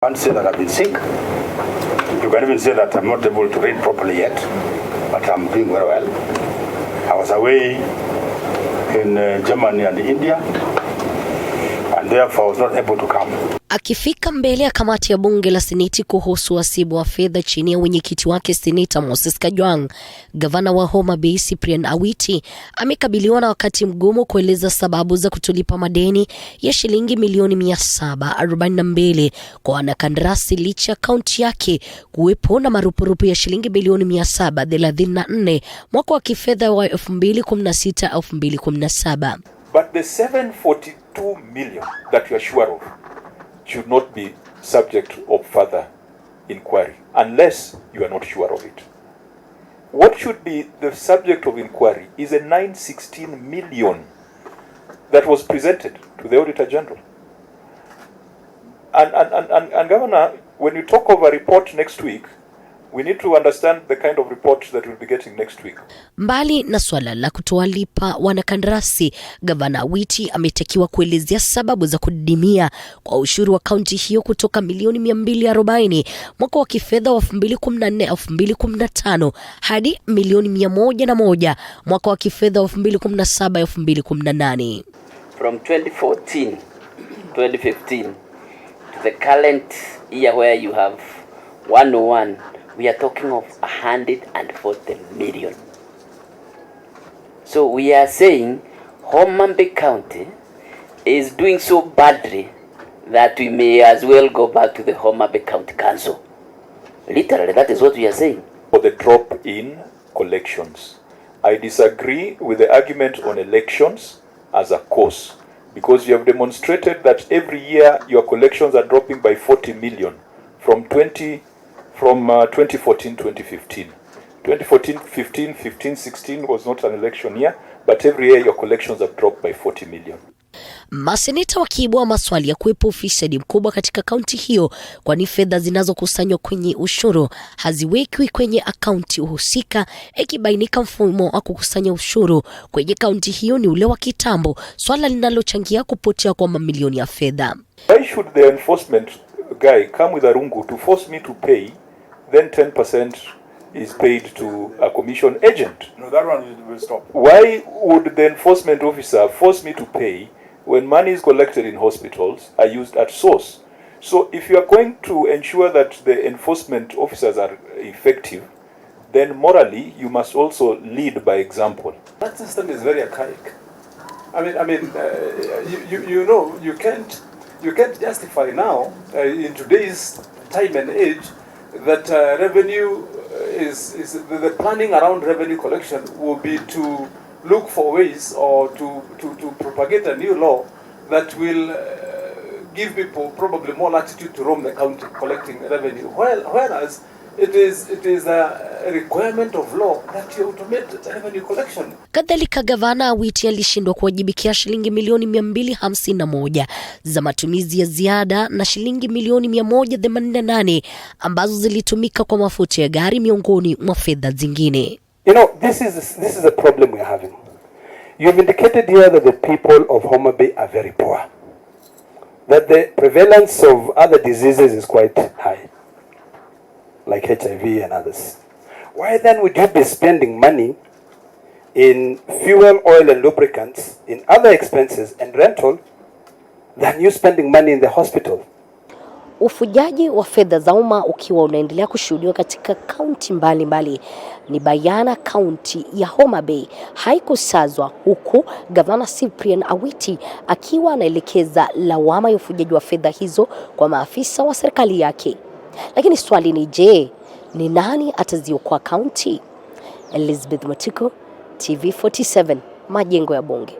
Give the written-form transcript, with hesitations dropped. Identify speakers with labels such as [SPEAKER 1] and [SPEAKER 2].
[SPEAKER 1] I can't say that I've been sick. You can even say that I'm not able to read properly yet, but I'm doing very well. I was away in Germany and India, and therefore I was not able to come.
[SPEAKER 2] Akifika mbele ya kamati ya bunge la Seneti kuhusu wasibu wa fedha chini ya wenyekiti wake Seneta Moses Kajwang, gavana wa Homa Bay Cyprian Awiti amekabiliwa na wakati mgumu kueleza sababu za kutolipa madeni ya shilingi milioni 742 kwa wanakandarasi licha kaunti yake kuwepo na marupurupu ya shilingi milioni 734 mwaka wa kifedha wa 2016-2017.
[SPEAKER 3] But the 742 million that you are sure of should not be subject of further inquiry unless you are not sure of it. What should be the subject of inquiry is a 916 million that was presented to the Auditor General. And Governor, when you talk of a report next week, we need to understand the kind of report that we'll be getting next week.
[SPEAKER 2] Mbali na swala la kutowalipa wanakandarasi, Gavana Awiti ametakiwa kuelezea sababu za kudidimia kwa ushuru wa kaunti hiyo kutoka milioni 240 mwaka wa kifedha wa 2014-2015 hadi milioni 101 mwaka wa kifedha wa 2017-2018.
[SPEAKER 4] From 2014 2015 to the current year where you have 101, we are talking of 140 million. So we are saying Homa Bay County is doing so badly that we may as well go back to the Homa Bay County Council. Literally, that is what we are saying.
[SPEAKER 3] For the drop in collections, I disagree with the argument on elections as a cause, because you have demonstrated that every year your collections are dropping by 40 million from 2014-2015. 2014-15 was not an election year, but every year your collections have dropped by 40 million.
[SPEAKER 2] Maseneta wakiibua maswali ya kuwepo ufisadi mkubwa katika kaunti hiyo, kwani fedha zinazokusanywa kwenye ushuru haziwekwi kwenye akaunti husika, ikibainika mfumo wa kukusanya ushuru kwenye kaunti hiyo ni ule wa kitambo, swala linalochangia kupotea kwa mamilioni ya fedha.
[SPEAKER 3] Why should the enforcement guy come with a rungu to force me to pay, then 10% is paid to a commission agent?
[SPEAKER 1] No, that one will stop.
[SPEAKER 3] Why would the enforcement officer force me to pay when money is collected in hospitals are used at source? So if you are going to ensure that the enforcement officers are effective, then morally you must also lead by example.
[SPEAKER 5] That system is very archaic. You know, you can't justify now in today's time and age that revenue is the planning around revenue collection will be to look for ways or to propagate a new law that will give people probably more latitude to roam the county collecting revenue, whereas it is a requirement of law that you automate revenue collection.
[SPEAKER 2] Kadhalika gavana Awiti alishindwa kuwajibikia shilingi milioni 251 za matumizi ya ziada na shilingi milioni 188 ambazo zilitumika kwa mafuta ya gari miongoni mwa fedha zingine.
[SPEAKER 6] You know, this is a problem we're having. You've indicated here that the people of Homa Bay are very poor, that the prevalence of other diseases is quite high, like HIV and others. Why then would you be spending money in fuel, oil and lubricants, in other expenses and rental, than you spending money in the hospital?
[SPEAKER 2] Ufujaji wa fedha za umma ukiwa unaendelea kushuhudiwa katika kaunti mbalimbali, ni bayana kaunti ya Homa Bay haikusazwa, huku gavana Cyprian Awiti akiwa anaelekeza lawama ya ufujaji wa fedha hizo kwa maafisa wa serikali yake. Lakini swali ni je, ni nani ataziokoa kaunti? Elizabeth Matiko, TV 47, Majengo ya Bunge.